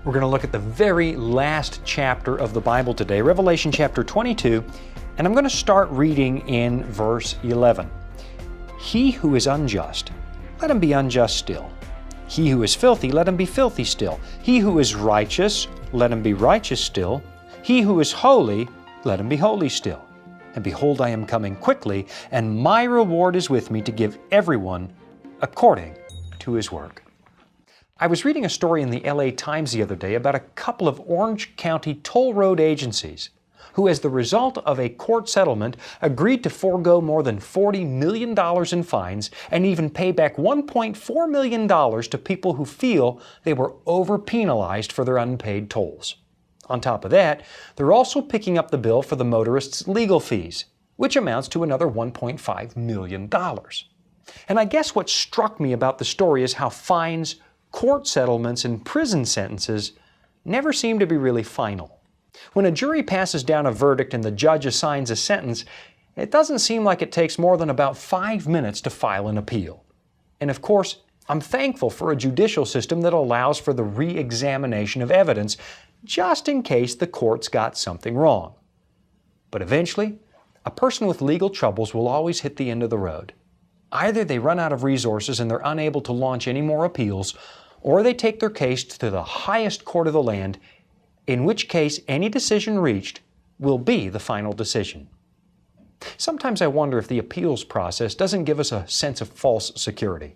We're going to look at the very last chapter of the Bible today, Revelation chapter 22, and I'm going to start reading in verse 11. He who is unjust, let him be unjust still. He who is filthy, let him be filthy still. He who is righteous, let him be righteous still. He who is holy, let him be holy still. And behold, I am coming quickly, and my reward is with me to give everyone according to his work. I was reading a story in the LA Times the other day about a couple of Orange County toll road agencies who, as the result of a court settlement, agreed to forego more than $40 million in fines and even pay back $1.4 million to people who feel they were over-penalized for their unpaid tolls. On top of that, they're also picking up the bill for the motorists' legal fees, which amounts to another $1.5 million. And I guess what struck me about the story is how fines, court settlements, and prison sentences never seem to be really final. When a jury passes down a verdict and the judge assigns a sentence, it doesn't seem like it takes more than about 5 minutes to file an appeal. And of course, I'm thankful for a judicial system that allows for the re-examination of evidence, just in case the court's got something wrong. But eventually, a person with legal troubles will always hit the end of the road. Either they run out of resources and they're unable to launch any more appeals, or they take their case to the highest court of the land, in which case any decision reached will be the final decision. Sometimes I wonder if the appeals process doesn't give us a sense of false security.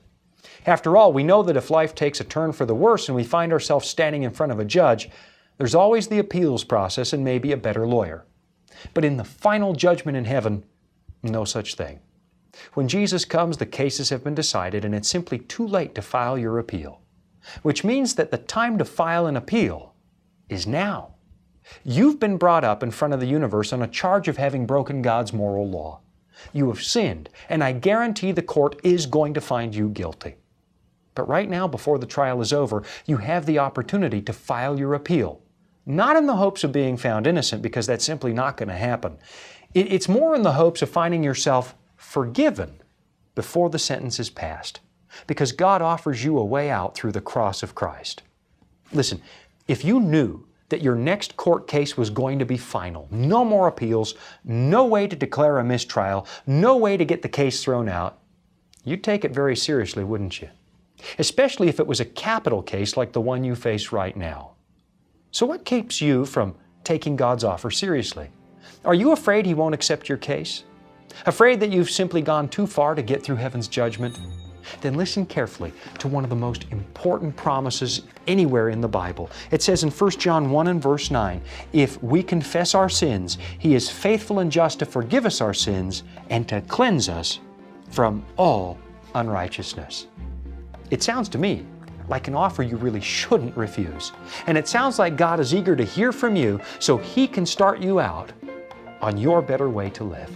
After all, we know that if life takes a turn for the worse and we find ourselves standing in front of a judge, there's always the appeals process and maybe a better lawyer. But in the final judgment in heaven, no such thing. When Jesus comes, the cases have been decided and it's simply too late to file your appeal. Which means that the time to file an appeal is now. You've been brought up in front of the universe on a charge of having broken God's moral law. You have sinned, and I guarantee the court is going to find you guilty. But right now, before the trial is over, you have the opportunity to file your appeal. Not in the hopes of being found innocent, because that's simply not going to happen. It's more in the hopes of finding yourself forgiven before the sentence is passed, because God offers you a way out through the cross of Christ. Listen, if you knew that your next court case was going to be final, no more appeals, no way to declare a mistrial, no way to get the case thrown out, you'd take it very seriously, wouldn't you? Especially if it was a capital case like the one you face right now. So what keeps you from taking God's offer seriously? Are you afraid He won't accept your case? Afraid that you've simply gone too far to get through heaven's judgment? Then listen carefully to one of the most important promises anywhere in the Bible. It says in 1 John 1 and verse 9, if we confess our sins, He is faithful and just to forgive us our sins and to cleanse us from all unrighteousness. It sounds to me like an offer you really shouldn't refuse. And it sounds like God is eager to hear from you so He can start you out on your better way to live.